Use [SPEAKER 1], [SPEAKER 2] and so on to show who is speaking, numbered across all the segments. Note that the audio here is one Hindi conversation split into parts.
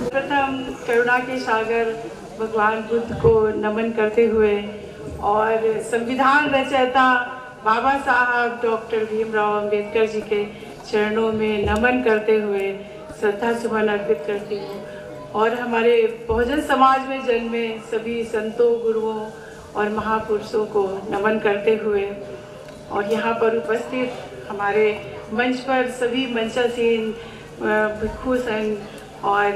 [SPEAKER 1] प्रथम करुणा के सागर भगवान बुद्ध को नमन करते हुए और संविधान रचयिता बाबा साहब डॉक्टर भीमराव अंबेडकर जी के चरणों में नमन करते हुए श्रद्धा सुमन अर्पित करती हूँ और हमारे बहुजन समाज में जन्मे सभी संतों, गुरुओं और महापुरुषों को नमन करते हुए और यहाँ पर उपस्थित हमारे मंच पर सभी मंचासीन भिक्षु संघ और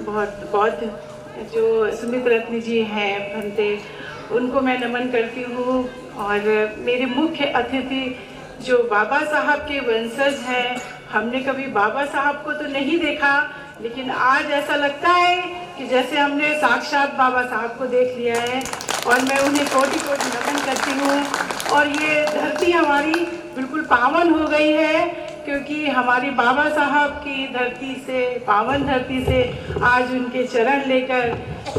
[SPEAKER 1] बहुत बौद्ध जो सुमित रत्न जी हैं भंते, उनको मैं नमन करती हूँ। और मेरे मुख्य अतिथि जो बाबा साहब के वंशज हैं, हमने कभी बाबा साहब को तो नहीं देखा, लेकिन आज ऐसा लगता है कि जैसे हमने साक्षात बाबा साहब को देख लिया है और मैं उन्हें कोटि कोटि नमन करती हूँ। और ये धरती हमारी बिल्कुल पावन हो गई है, क्योंकि हमारी बाबा साहब की धरती से, पावन धरती से आज उनके चरण लेकर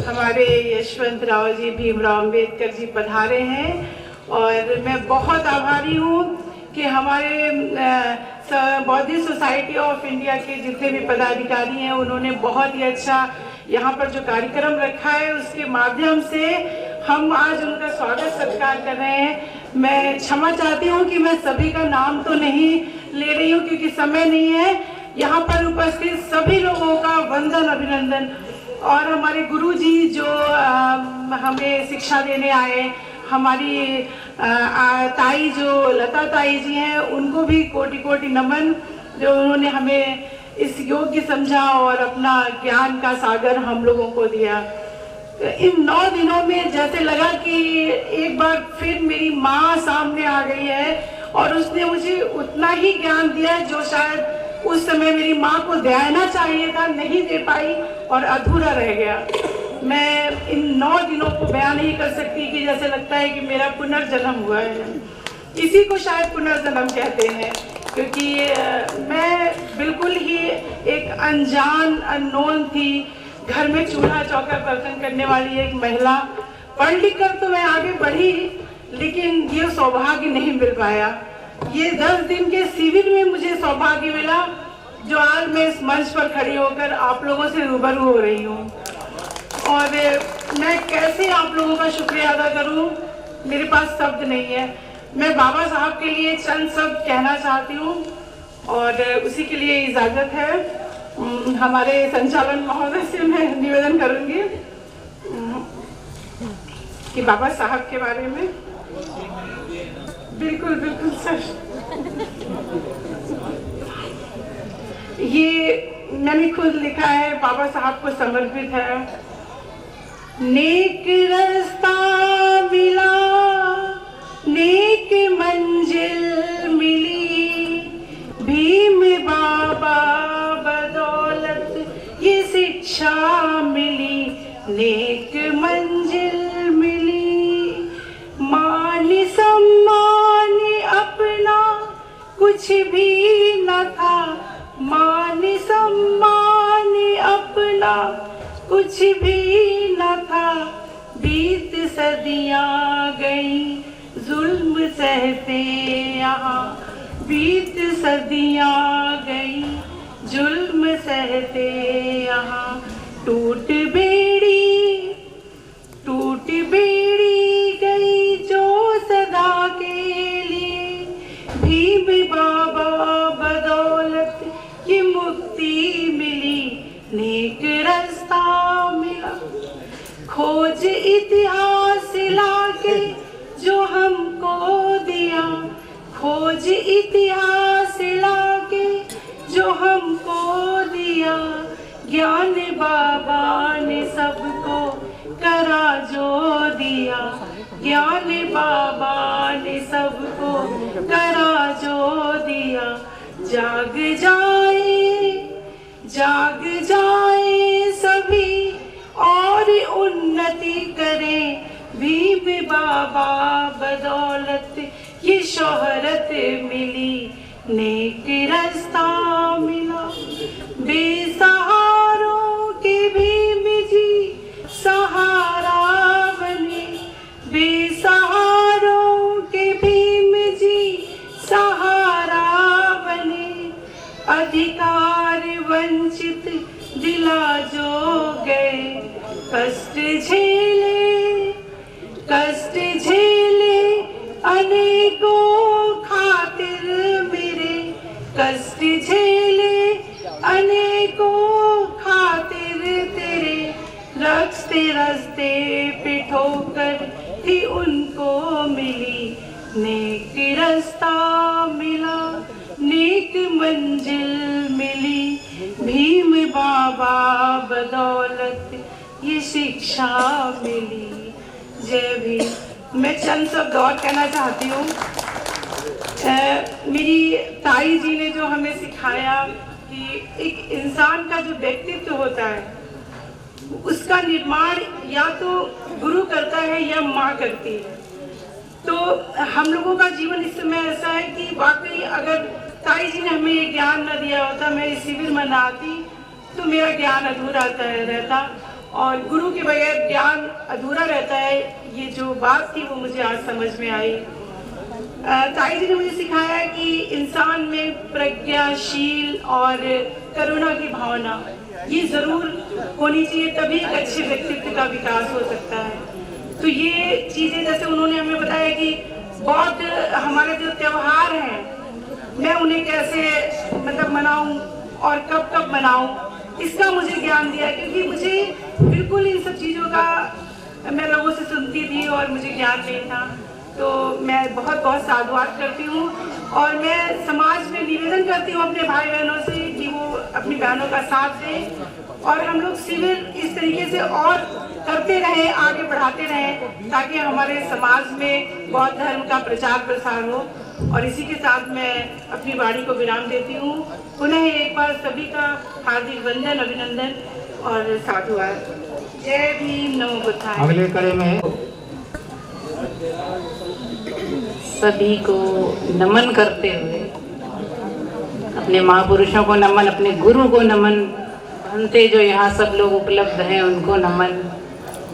[SPEAKER 1] हमारे यशवंतराव जी, भीमराव अंबेडकर जी पधारे हैं। और मैं बहुत आभारी हूँ कि हमारे बौद्धिस्ट सोसाइटी ऑफ इंडिया के जितने भी पदाधिकारी हैं, उन्होंने बहुत ही अच्छा यहाँ पर जो कार्यक्रम रखा है, उसके माध्यम से हम आज उनका स्वागत सत्कार कर रहे हैं। मैं क्षमा चाहती हूँ कि मैं सभी का नाम तो नहीं ले रही हूँ क्योंकि समय नहीं है। यहाँ पर उपस्थित सभी लोगों का वंदन, अभिनंदन। और हमारे गुरुजी जो हमें शिक्षा देने आए, हमारी ताई जो लता ताई जी हैं, उनको भी कोटि कोटि नमन, जो उन्होंने हमें इस योग्य समझा और अपना ज्ञान का सागर हम लोगों को दिया। इन 9 दिनों में जैसे लगा कि एक बार फिर मेरी माँ सामने आ गई है और उसने मुझे उतना ही ज्ञान दिया जो शायद उस समय मेरी माँ को देना चाहिए था, नहीं दे पाई और अधूरा रह गया। मैं इन 9 दिनों को बयान नहीं कर सकती कि जैसे लगता है कि मेरा पुनर्जन्म हुआ है। इसी को शायद पुनर्जन्म कहते हैं, क्योंकि मैं बिल्कुल ही एक अनजान, अननोन थी, घर में चूल्हा चौका बर्तन करने वाली एक महिला। पढ़ लिख कर तो मैं आगे बढ़ी, लेकिन ये सौभाग्य नहीं मिल पाया। ये 10 दिन के शिविर में मुझे सौभाग्य मिला, जो आज मैं इस मंच पर खड़ी होकर आप लोगों से रूबरू हो रही हूँ। और मैं कैसे आप लोगों का शुक्रिया अदा करूँ, मेरे पास शब्द नहीं है। मैं बाबा साहब के लिए चंद शब्द कहना चाहती हूँ और उसी के लिए इजाज़त है। हमारे संचालन महोदय से मैं निवेदन करूँगी कि बाबा साहब के बारे में बिल्कुल बिल्कुल सर, ये मैंने खुद लिखा है, बाबा साहब को समर्पित है। नेक रास्ता मिला, नेक मंजिल मिली, भीम बाबा बदौलत ये शिक्षा मिली, नेक मंजिल मिली। मान सम्मान अपना कुछ भी न था, मान सम्मान अपना कुछ भी न था। बीत सदियाँ गई जुल्म सहते यहाँ, बीत सदियाँ गई जुल्म सहते यहाँ। टूट बेड़ी गई जो सदा के लिए, भीम बाबा बदौलत ये मुक्ति मिली, नेक रास्ता मिला। खोज इतिहास लाके जो हमको दिया, खोज इतिहास लाके जो हमको दिया। ज्ञान बाबा ने सबको करा जो दिया, ज्ञान बाबा ने सबको करा जो दिया। जाग जाए सभी और उन्नति करें, भीम बाबा बदौलत ये शोहरत मिली, नेक रास्ता मिला। बेसहारों के भीम जी सहारा बने, बेसहारों के भीम जी अधिकार वंचित दिला जो गए, कष्ट झेले अनेकों खातिर मेरे, कष्ट झेले अनेकों खातिर तेरे, रस्ते रस्ते पे ठोकर थी उनको मिली, नेक रास्ता मिला नेक मंजिल मिली, भीम बाबा बदौलत ये शिक्षा मिली। जय भीम। मैं चंद शब्द और कहना चाहती हूँ। मेरी ताई जी ने जो हमें सिखाया कि एक इंसान का जो व्यक्तित्व होता है उसका निर्माण या तो गुरु करता है या माँ करती है। तो हम लोगों का जीवन इस समय ऐसा है कि वाकई अगर ताई जी ने हमें ये ज्ञान न दिया होता, मैं इस शिविर में ना आती तो मेरा ज्ञान अधूरा रहता और गुरु के बगैर ज्ञान अधूरा रहता है। ये जो बात थी वो मुझे आज समझ में आई। ताई जी ने मुझे सिखाया कि इंसान में प्रज्ञाशील और करुणा की भावना ये जरूर होनी चाहिए, तभी एक अच्छे व्यक्तित्व का विकास हो सकता है। तो ये चीजें जैसे उन्होंने हमें बताया कि बहुत हमारे जो त्योहार हैं मैं उन्हें कैसे मतलब मनाऊं और कब कब मनाऊं, इसका मुझे ज्ञान दिया, क्योंकि मुझे बिल्कुल इन सब चीज़ों का मैं लोगों से सुनती थी और मुझे ज्ञान नहीं था। तो मैं बहुत बहुत साधुवाद करती हूँ और मैं समाज में निवेदन करती हूँ अपने भाई बहनों से कि वो अपनी बहनों का साथ दें और हम लोग शिविर इस तरीके से और करते रहें, आगे बढ़ाते रहें, ताकि हमारे समाज में बौद्ध धर्म का प्रचार प्रसार हो। और इसी के साथ मैं अपनी वाणी को विराम देती हूँ। पुनः एक बार सभी का हार्दिक वंदन, अभिनंदन और साधुवाद। जय भीम, नमो बुद्धाय।
[SPEAKER 2] अगले कड़े में
[SPEAKER 3] सभी को नमन करते हुए, अपने महापुरुषों को नमन, अपने गुरु को नमन, भंते जो यहाँ सब लोग उपलब्ध हैं उनको नमन,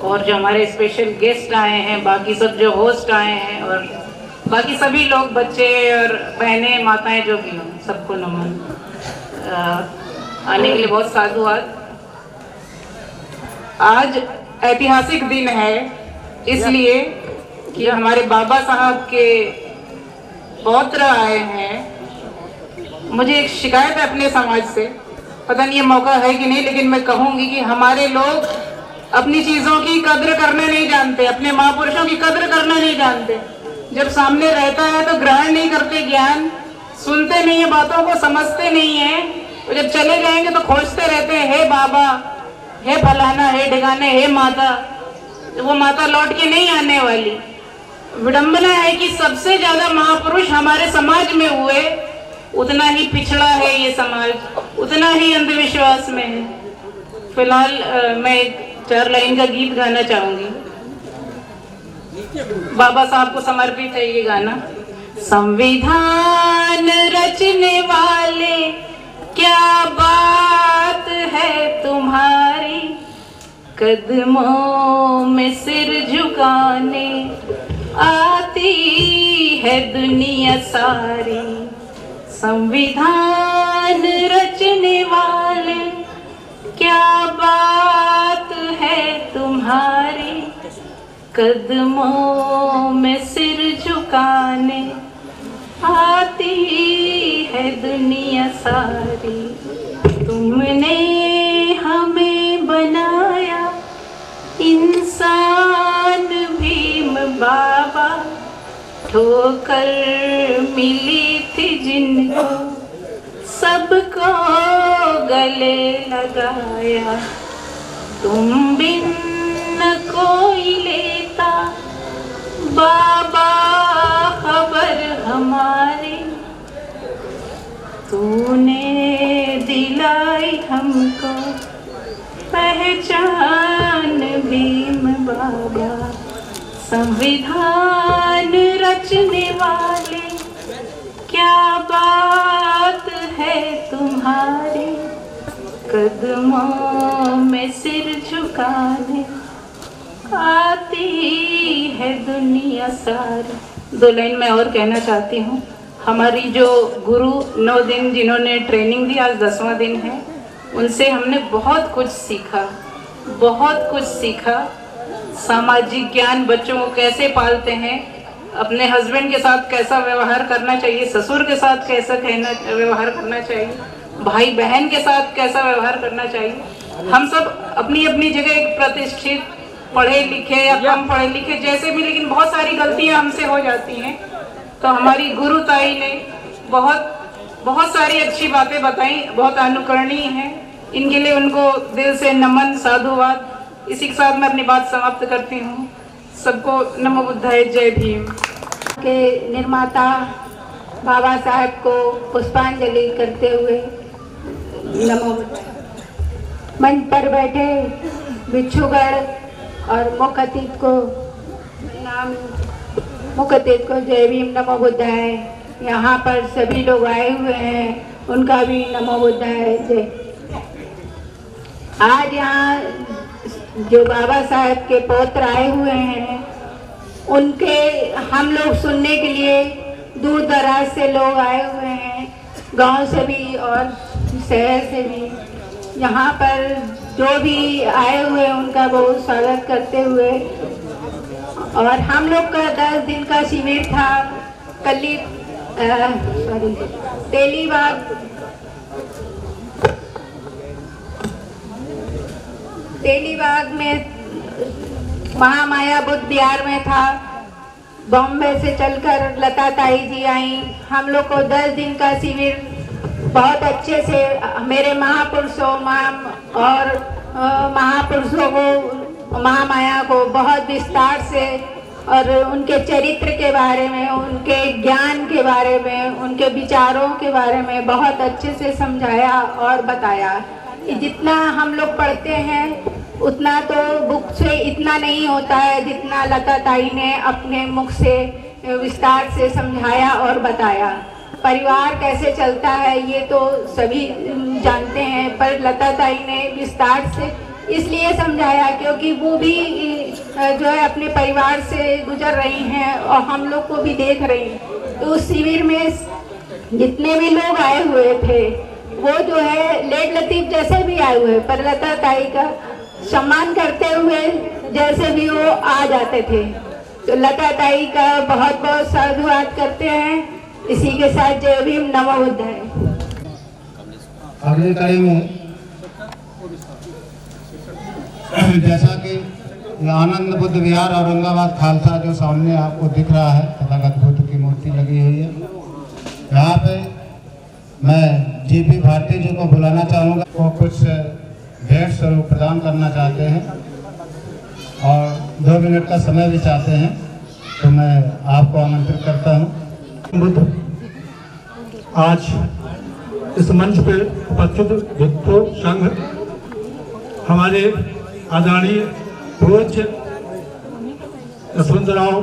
[SPEAKER 3] और जो हमारे स्पेशल गेस्ट आए हैं, बाकी सब जो होस्ट आए हैं और बाकी सभी लोग, बच्चे और बहनें, माताएं जो भी हों, सबको नमन। आने के लिए बहुत साधुवाद। आज ऐतिहासिक दिन है इसलिए कि हमारे बाबा साहब के पौत्र आए हैं। मुझे एक शिकायत है अपने समाज से, पता नहीं ये मौका है कि नहीं, लेकिन मैं कहूँगी कि हमारे लोग अपनी चीज़ों की कद्र करना नहीं जानते, अपने महापुरुषों की कद्र करना नहीं जानते। जब सामने रहता है तो ग्रहण नहीं करते ज्ञान, सुनते नहीं है बातों को, समझते नहीं है, तो जब चले जाएंगे तो खोजते रहते हैं, हे बाबा, हे फलाना, हे ठिकाने, हे माता। वो माता लौट के नहीं आने वाली। विडंबना है कि सबसे ज्यादा महापुरुष हमारे समाज में हुए, उतना ही पिछड़ा है ये समाज, उतना ही अंधविश्वास में है। फिलहाल मैं एक 4 लाइन का गीत गाना चाहूंगी, बाबा साहब को समर्पित है ये गाना। संविधान रचने वाले क्या बात है तुम्हारी, कदमों में सिर झुकाने आती है दुनिया सारी। संविधान रचने वाले क्या बात है तुम्हारी, कदमों में सिर झुकाने आती है दुनिया सारी। तुमने हमें बनाया इंसान भीम बाबा, ठोकर मिली थी जिनको सबको गले लगाया। तुम बिन न कोई लेता बाबा खबर हमारी, तूने दिलाई हमको पहचान भीम बाबा। संविधान रचने वाले क्या बात है तुम्हारी, कदमों में सिर झुकाने आती है दुनिया सारी। 2 लाइन मैं और कहना चाहती हूँ। हमारी जो गुरु 9 दिन जिन्होंने ट्रेनिंग दी, आज 10वां दिन है, उनसे हमने बहुत कुछ सीखा, बहुत कुछ सीखा। सामाजिक ज्ञान, बच्चों को कैसे पालते हैं, अपने हस्बैंड के साथ कैसा व्यवहार करना चाहिए, ससुर के साथ कैसा व्यवहार करना चाहिए, भाई बहन के साथ कैसा व्यवहार करना चाहिए। हम सब अपनी अपनी जगह एक प्रतिष्ठित, पढ़े लिखे या कम पढ़े लिखे जैसे भी, लेकिन बहुत सारी गलतियां हमसे हो जाती हैं। तो हमारी गुरु ताई ने बहुत सारी अच्छी बातें बताई, बहुत अनुकरणीय हैं। इनके लिए उनको दिल से नमन, साधुवाद। इसी के साथ मैं अपनी बात समाप्त करती हूँ। सबको नमो बुद्धाय, जय भीम।
[SPEAKER 2] के निर्माता बाबा साहब को पुष्पांजलि करते हुए नमो बुद्धाय। मंच पर बैठे भिक्षुगण और मुख्य अतिथि को जय भीम, नमो बुद्धाय। यहाँ पर सभी लोग आए हुए हैं, उनका भी नमो बुद्धाय, जय। आज यहाँ जो बाबा साहब के पौत्र आए हुए हैं, उनके हम लोग सुनने के लिए दूर दराज से लोग आए हुए हैं, गांव से भी और शहर से भी। यहाँ पर जो भी आए हुए हैं उनका बहुत स्वागत करते हुए, और हम लोग का 10 दिन का शिविर था तेलीबाग में महामाया बुद्ध विहार में था। बॉम्बे से चलकर लता ताई जी आई। हम लोग को 10 दिन का शिविर बहुत अच्छे से मेरे महापुरुषों और महापुरुषों को, महामाया को बहुत विस्तार से और उनके चरित्र के बारे में, उनके ज्ञान के बारे में, उनके विचारों के बारे में बहुत अच्छे से समझाया और बताया। जितना हम लोग पढ़ते हैं उतना तो बुक से इतना नहीं होता है जितना लता ताई ने अपने मुख से विस्तार से समझाया और बताया। परिवार कैसे चलता है ये तो सभी जानते हैं, पर लता ताई ने विस्तार से इसलिए समझाया क्योंकि वो भी जो है अपने परिवार से गुजर रही हैं और हम लोग को भी देख रही हैं। तो उस शिविर में जितने भी लोग आए हुए थे वो जो है लेट लतीफ जैसे भी आए हुए, पर लता ताई का सम्मान करते हुए जैसे भी वो आ जाते थे। तो लता ताई का बहुत बहुत साधुवाद करते हैं। इसी के साथ जय भीम, नमो बुद्धाय।
[SPEAKER 4] अगली कड़ी में जैसा कि आनंद बुद्ध विहार औरंगाबाद खालसा जो सामने आपको दिख रहा है, तथागत बुद्ध की मूर्ति लगी हुई है। यहाँ पे मैं जीपी भारती जी को बुलाना चाहूँगा। वो कुछ भेंट स्वरूप प्रदान करना चाहते हैं और 2 मिनट का समय भी चाहते हैं, तो मैं आपको आमंत्रित करता हूँ।
[SPEAKER 5] बुद्ध आज इस मंच पर उपस्थित भिक्षु संघ, हमारे आदरणीय पूज्य यशवंतराव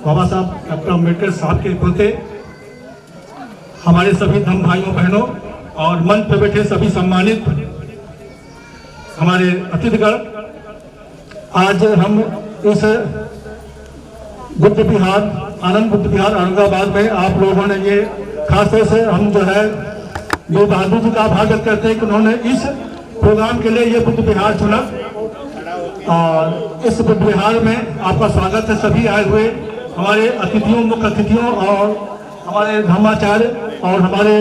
[SPEAKER 5] बाबा साहब डॉक्टर अम्बेडकर साहब के पोते, हमारे सभी धर्म भाइयों बहनों और मंच पर बैठे सभी सम्मानित हमारे अतिथिगण, आज हम इस बुद्ध विहार, आनंद बुद्ध विहार औरंगाबाद में आप लोगों ने ये खासतौर से हम जो है जो बहादुर जी का आभार व्यक्त करते हैं कि उन्होंने इस प्रोग्राम के लिए ये बुद्ध विहार चुना। और इस बुद्ध विहार में आपका स्वागत है। सभी आए हुए हमारे अतिथियों, मुख्य अतिथियों और हमारे धर्माचार्य और हमारे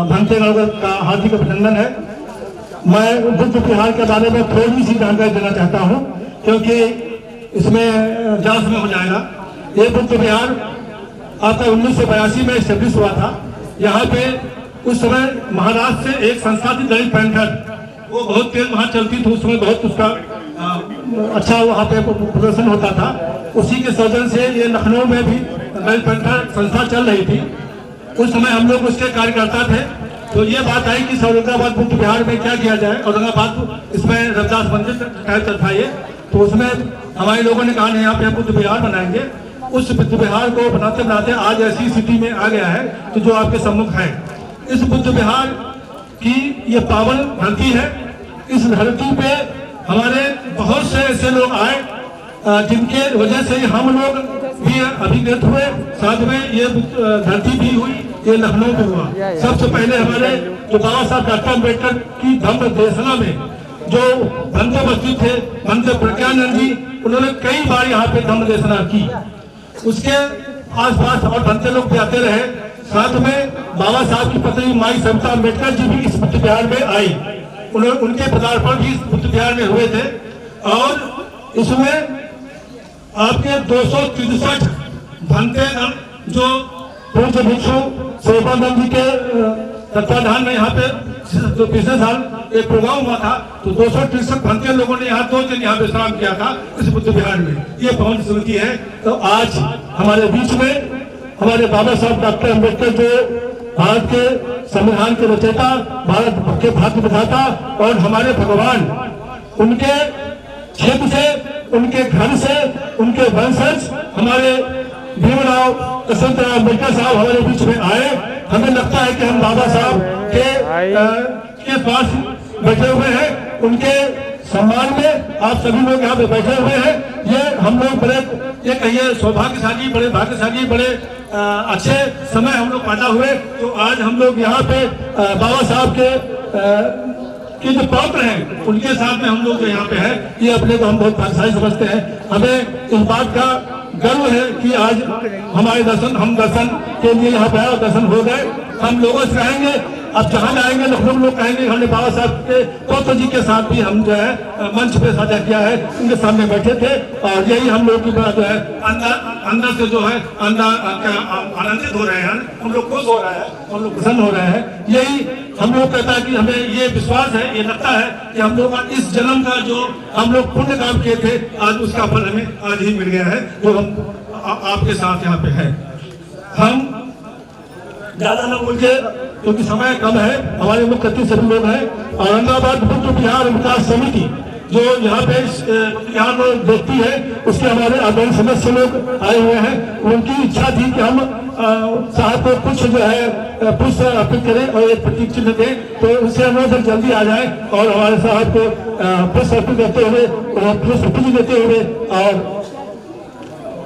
[SPEAKER 5] भंतेगण का हार्दिक अभिनंदन है। मैं बुद्ध विहार के बारे में थोड़ी सी जानकारी देना चाहता हूँ क्योंकि इसमें ज़्यादा समय हो जाएगा। ये बुद्ध विहार आपका 1982 में स्टेब्लिश हुआ था। यहाँ पे उस समय महाराष्ट्र से एक संस्था थी दलित पेंटर, वो बहुत तेज वहाँ चलती थी। उस समय बहुत उसका अच्छा वहाँ पे प्रदर्शन होता था। उसी के सौजन से ये लखनऊ में भी दलित पेंटर संस्था चल रही थी। उस समय हम लोग उसके कार्यकर्ता थे। तो ये बात आई कि औरंगाबाद बुद्ध विहार में क्या किया जाए। औरंगाबाद इसमें रविदास मंदिर था ये, तो उसमें हमारे लोगों ने कहा नहीं यहाँ पे बुद्ध विहार बनाएंगे। उस बुद्ध विहार को बनाते बनाते आज ऐसी स्थिति में आ गया है तो जो आपके सम्मुख है। इस बुद्ध विहार की ये पावन धरती है। इस धरती पे हमारे बहुत से ऐसे लोग आए जिनके वजह से हम लोग भी अभिव्यक्त हुए, साथ में ये धरती भी हुई, ये लखनऊ में हुआ। सबसे पहले हमारे जो बाबा साहब डॉक्टर अम्बेडकर की धम्म देशना में जो बंदे मस्जिद थे, बंदे प्रज्ञानंद जी, उन्होंने कई बार यहाँ पे धम्म देशना की। उसके आसपास और बनते लोग भी आते रहे। साथ में बाबा साहब की पत्नी माई समता अम्बेडकर जी भी इस बुद्ध विहार में आई। उनके पदार्पण भी इस बुद्ध विहार में हुए थे और इसमें आपके 263 भंते जो पूज्य भिक्षु सेवानंद जी के तत्वाधान में यहाँ पे जो पिछले साल एक प्रोग्राम हुआ था, तो 263 भंते लोगों ने यहाँ 2 दिन यहाँ विश्राम किया था इस बुद्ध विहार में। ये पवन स्मृति है। तो आज हमारे बीच में हमारे बाबा साहब डॉक्टर अम्बेडकर जो भारत के संविधान के रचयिता, भारत के भाग्य विधाता और हमारे भगवान, उनके क्षेत्र से, उनके घर से, उनके वंशज हमारे भीमराव कृष्णराव अम्बेडकर साहब हमारे बीच में आए। हमें लगता है कि हम बाबा साहब के पास बैठे हुए हैं, उनके सम्मान में आप सभी लोग यहाँ पे बैठे हुए हैं। ये हम लोग बड़े, ये कहिए सौभाग्यशाली, बड़े भाग्यशाली, बड़े अच्छे समय हम लोग पैदा हुए। तो आज हम लोग यहाँ पे बाबा साहब के जो पौत्र हैं उनके साथ में हम लोग जो यहाँ पे हैं, ये अपने को हम बहुत भाग्यशाली समझते हैं। हमें इस बात का गर्व है कि आज हमारे हम दर्शन के लिए यहाँ पे आए और दर्शन हो गए। हम लोगों से कहेंगे, अब जहाँ जाएंगे लखनऊ लोग कहेंगे हमने बाबा साहब के पौत्र जी के साथ भी हम जो है मंच पे साझा किया है, उनके सामने बैठे थे और यही हम लोग की बात जो है अंदर से जो है आनंदित हो रहे हैं, हम लोग खुश हो रहे हैं, हम लोग प्रसन्न हो रहे हैं। यही हम लोग कहता है कि हमें ये विश्वास है, ये लगता है कि हम लोग इस जन्म का जो हम लोग पुण्य काम किए थे, आज उसका फल हमें आज ही मिल गया है, जो हम आपके साथ यहाँ पे है। हम ज्यादा न बोल के, क्योंकि समय कम है, हमारे मुख्य अतिथि सभी लोग हैं। औरंगाबाद बुद्ध विहार विकास समिति जो यहाँ पे यहाँ में देखती है, उसके हमारे आदरणीय सदस्य लोग आए हुए हैं। उनकी इच्छा थी कि हम साहब को कुछ जो है पुष्प अर्पित करें और एक प्रतीक चिन्ह दें, तो उससे अनुरोध है जल्दी आ जाए और हमारे साहब को पुष्प अर्पित करते हुए, पुष्प देते हुए और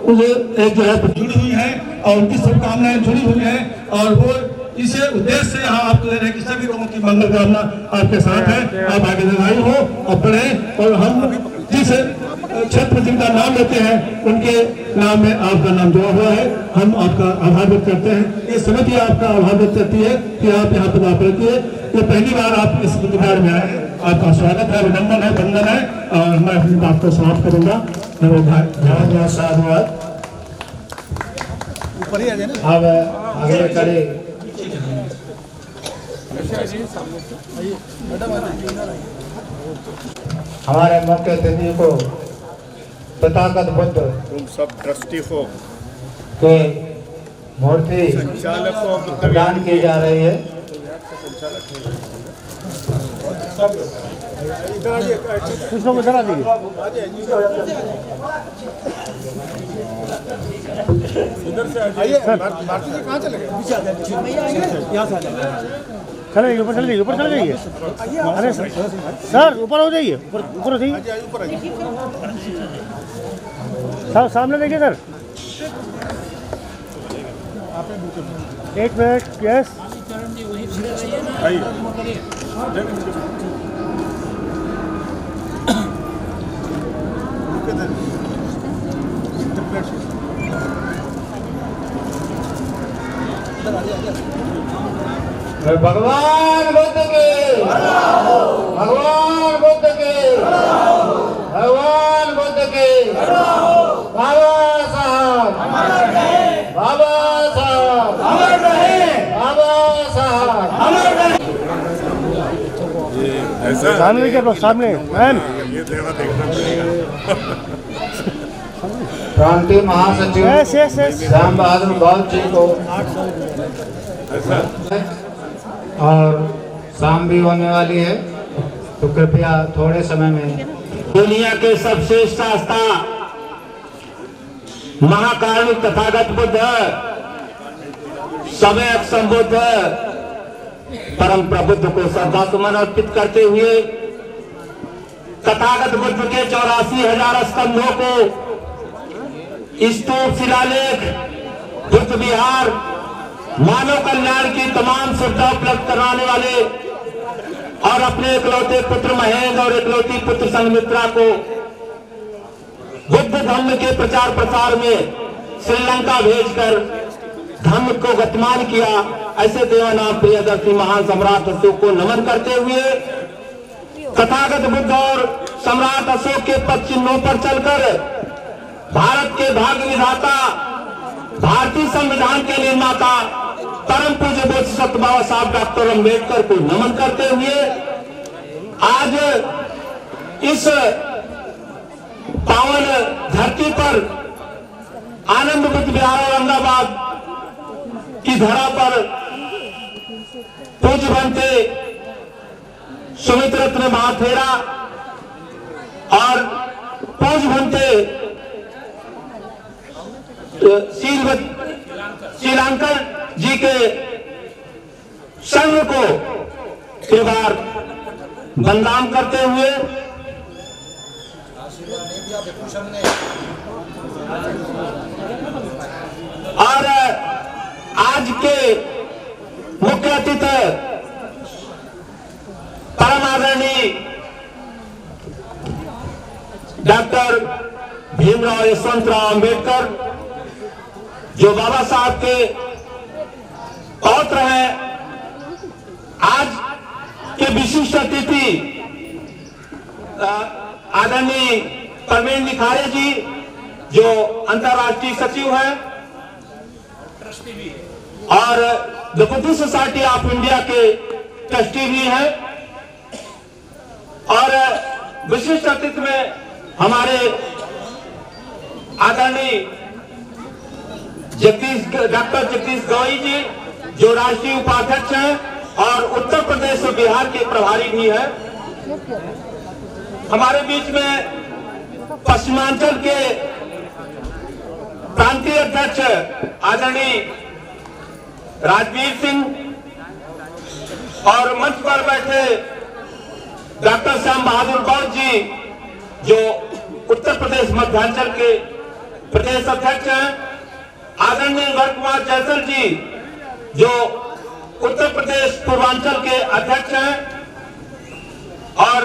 [SPEAKER 5] उसे एक जो है जुड़ी हुई है और उनकी शुभकामनाएं जुड़ी हुई है और वो इसे उद्देश्य से यहाँ आपको दे रहे हैं कि सभी लोगों की मंगल कामना आपके साथ है। आप आगे दीर्घायु हो और बढ़े, और हम जिस क्षेत्र जिनका नाम लेते हैं उनके नाम में आपका नाम जुड़ा हुआ है। हम आपका आभार व्यक्त करते हैं, ये समिति आपका आभार व्यक्त करती है कि आप यहाँ पर रहती है। ये पहली बार आप इस विहार में आए हैं, आपका स्वागत है, अभिनंदन है, वंदन है। और मैं अपनी बात को समाप्त करूंगा। साधुवाद।
[SPEAKER 4] अब अगले कड़ी हमारे मुख्य अतिथि को तथागत बुद्ध
[SPEAKER 6] तुम सब ट्रस्टी हो
[SPEAKER 4] के मूर्ति प्रदान की जा रही है।
[SPEAKER 7] चले ऊपर चले जाइए, ऊपर चले जाइए। अरे सर ऊपर हो जाइए, ऊपर हो जाइए सर, सामने देखिए सर। एक मिनट, यस
[SPEAKER 4] भगवान बुद्ध के, भगवान बुद्ध के, भगवान बुद्ध के, बाबा साहब, बाबा साहब, बाबा साहब।
[SPEAKER 7] सामने देखिए, लोग सामने मैम।
[SPEAKER 4] क्रांति महासचिव श्याम बहादुर गौर जी को और शाम भी होने वाली है, तो कृपया थोड़े समय में
[SPEAKER 8] दुनिया के सबसे शास्ता महाकारुणिक तथागत बुद्ध, समय संबुद्ध परम प्रबुद्ध को श्रद्धा सुमन अर्पित करते हुए तथागत बुद्ध के 84,000 स्कंधों को स्तूप, शिलालेख, बुद्ध विहार, मानव कल्याण की तमाम सुविधा उपलब्ध कराने वाले और अपने इकलौते पुत्र महेंद्र और इकलौती पुत्र संघमित्रा को बुद्ध धर्म के प्रचार प्रसार में श्रीलंका भेजकर धर्म को गतिमान किया, ऐसे देवानाम प्रियदर्शी महान सम्राट अशोक को नमन करते हुए तथागत बुद्ध और सम्राट अशोक के पद चिन्हों पर चलकर भारत के भाग्य विधाता, भारतीय संविधान के निर्माता परम पूज्य बोधिसत्व बाबा साहब डॉक्टर अम्बेडकर को नमन करते हुए आज इस पावन धरती पर आनंद बुद्ध विहार औरंगाबाद की धरा पर पूज्य बनते सुमित रत्न महाथेरा और पूज्य बनते श्रीलंकर जी के संघ को एक बार वंदन करते हुए और आज के मुख्य अतिथि परम आदरणीय डॉक्टर भीमराव यशवंतराव अंबेडकर जो बाबा साहब के पौत्र हैं, आज के विशिष्ट अतिथि आदरणीय प्रवीण निखारे जी जो अंतर्राष्ट्रीय सचिव हैं और the Buddha society of India के ट्रस्टी भी हैं, और विशिष्ट अतिथि में हमारे आदरणीय डॉक्टर जगदीश गौई जी जो राष्ट्रीय उपाध्यक्ष हैं और उत्तर प्रदेश और बिहार के प्रभारी भी हैं। हमारे बीच में पश्चिमांचल के प्रांतीय अध्यक्ष आदरणीय राजवीर सिंह और मंच पर बैठे डॉक्टर श्याम बहादुर गौड़ जी जो उत्तर प्रदेश मध्यांचल के प्रदेश अध्यक्ष हैं, आदरणीय वर कुमार जैसल जी जो उत्तर प्रदेश पूर्वांचल के अध्यक्ष हैं, और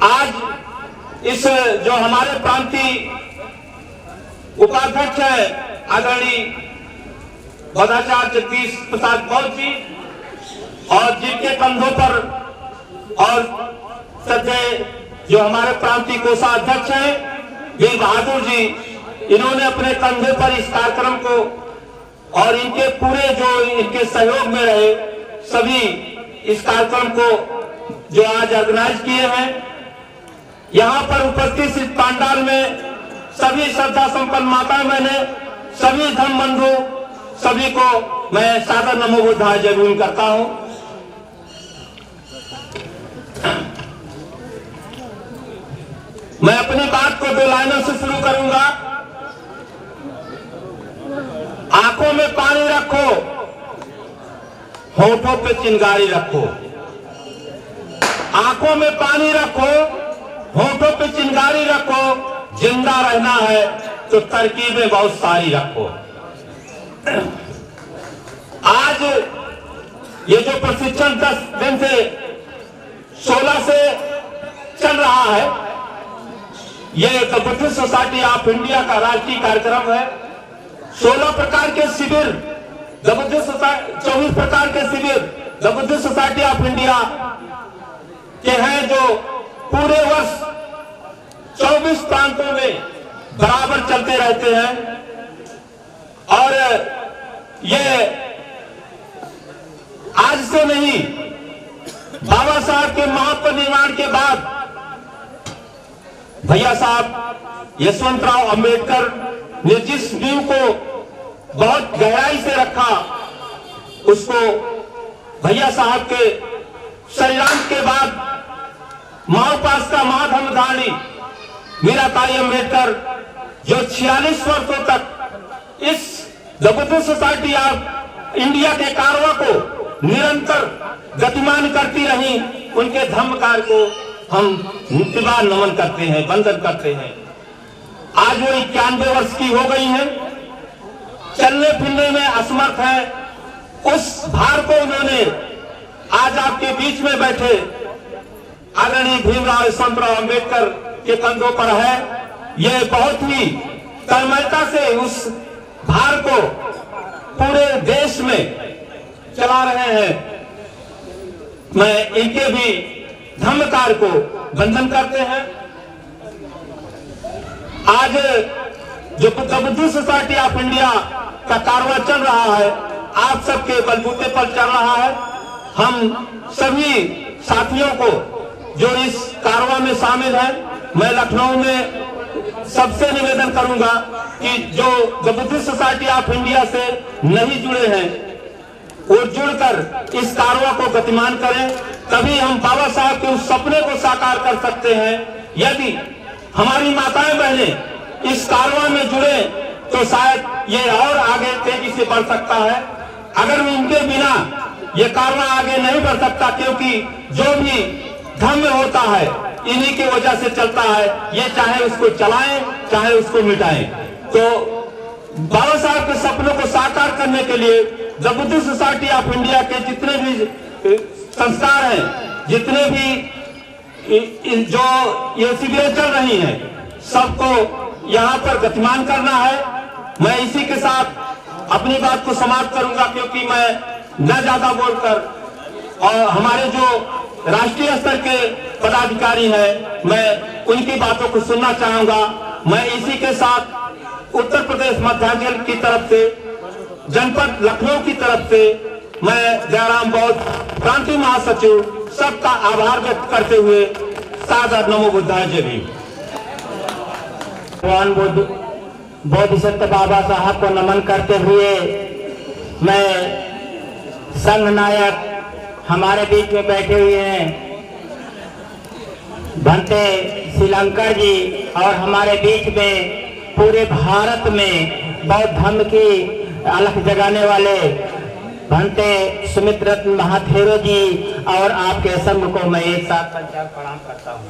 [SPEAKER 8] आज इस जो हमारे प्रांतीय उपाध्यक्ष हैं आदरणीय बदाचार्य जगदीश प्रसाद गौड़ जी, और जिनके कंधों पर और सदैव जो हमारे प्रांतीय कोषाध्यक्ष हैं वीर बहादुर जी, इन्होंने अपने कंधे पर इस कार्यक्रम को और इनके पूरे जो इनके सहयोग में रहे सभी इस कार्यक्रम को जो आज ऑर्गेनाइज किए हैं। यहाँ पर उपस्थित इस पंडाल में सभी श्रद्धा संपन्न माताएं बहने, सभी धर्म बंधु, सभी को मैं सादर नमो बुद्धाय जय भीम करता हूँ। मैं अपनी बात को 2 लाइनों से शुरू करूंगा। आंखों में पानी रखो, होठों पे चिंगारी रखो। आंखों में पानी रखो, होठों पे चिंगारी रखो। जिंदा रहना है तो तरकीबें बहुत सारी रखो। आज ये जो प्रशिक्षण 10 दिन से 16 से चल रहा है, ये the Buddha society of India का राष्ट्रीय कार्यक्रम है। 16 प्रकार के शिविर द बुद्ध सोसाइटी, 24 प्रकार के शिविर the Buddha society of India के हैं जो पूरे वर्ष 24 प्रांतों में बराबर चलते रहते हैं। और ये आज से नहीं, बाबा साहब के महापरिनिर्वाण के बाद भैया साहब यशवंतराव अंबेडकर ने जिस नींव को बहुत गहराई से रखा, उसको भैया साहब के शरीरांत के बाद महाउपासिका महाधर्मधारिणी मीराबाई अंबेडकर जो 46 वर्षों तक इस the Buddha society of India के कारवा को निरंतर गतिमान करती रही, उनके धर्म कार्य को हम नित्यवान नमन करते हैं, वंदन करते हैं। आज वो 91 वर्ष की हो गई हैं, चलने फिरने में असमर्थ है। उस भार को उन्होंने आज आपके बीच में बैठे आदरणीय भीमराव यशवंतराव अंबेडकर के कंधों पर है। ये बहुत ही तन्मयता से उस भार को पूरे देश में चला रहे हैं। मैं इनके भी धम्म कार्य को वंदन करते हैं। आज जो बुद्धिस्ट सोसाइटी ऑफ इंडिया का कारवां चल रहा है, आप सबके बलबूते पर चल रहा है। हम सभी साथियों को जो इस कारवां में शामिल हैं, मैं लखनऊ में सबसे निवेदन करूंगा कि जो बुद्धिस्ट सोसाइटी ऑफ इंडिया से नहीं जुड़े हैं वो जुड़कर इस कारवां को गतिमान करें। तभी हम बाबा साहब के उस सपने को साकार कर सकते हैं। यदि हमारी माताएं बहनें इस कारवां में जुड़े तो शायद ये और आगे तेजी से बढ़ सकता है। अगर उनके बिना ये कारवां आगे नहीं बढ़ सकता, क्योंकि जो भी धम्म होता है इन्हीं की वजह से चलता है। ये चाहे उसको चलाएं चाहे उसको मिटाएं। तो बाबा साहब के सपनों को साकार करने के लिए the Buddhist society of India के जितने भी संस्कार हैं, जितने भी जो ये शिविरें चल रही हैं, सबको यहाँ पर गतिमान करना है। मैं इसी के साथ अपनी बात को समाप्त करूंगा, क्योंकि मैं न ज्यादा बोलकर और हमारे जो राष्ट्रीय स्तर के पदाधिकारी हैं, मैं उनकी बातों को सुनना चाहूंगा। मैं इसी के साथ उत्तर प्रदेश मध्यांचल की तरफ से, जनपद लखनऊ की तरफ से मैं जयराम बौद्ध क्रांति महासचिव सबका आभार व्यक्त करते हुए सादर नमो बुद्धाय जय भीम।
[SPEAKER 9] भगवान बुद्ध बोधिसत्व बाबा साहब को नमन करते हुए मैं संघ नायक हमारे बीच में बैठे हुए हैं भंते श्रीलंकर जी, और हमारे बीच में पूरे भारत में बौद्ध धर्म की अलख जगाने वाले भंते सुमित रत्न महाथेरो जी और आपके संघ को मैं एक साथ पंचांग प्रणाम करता हूँ।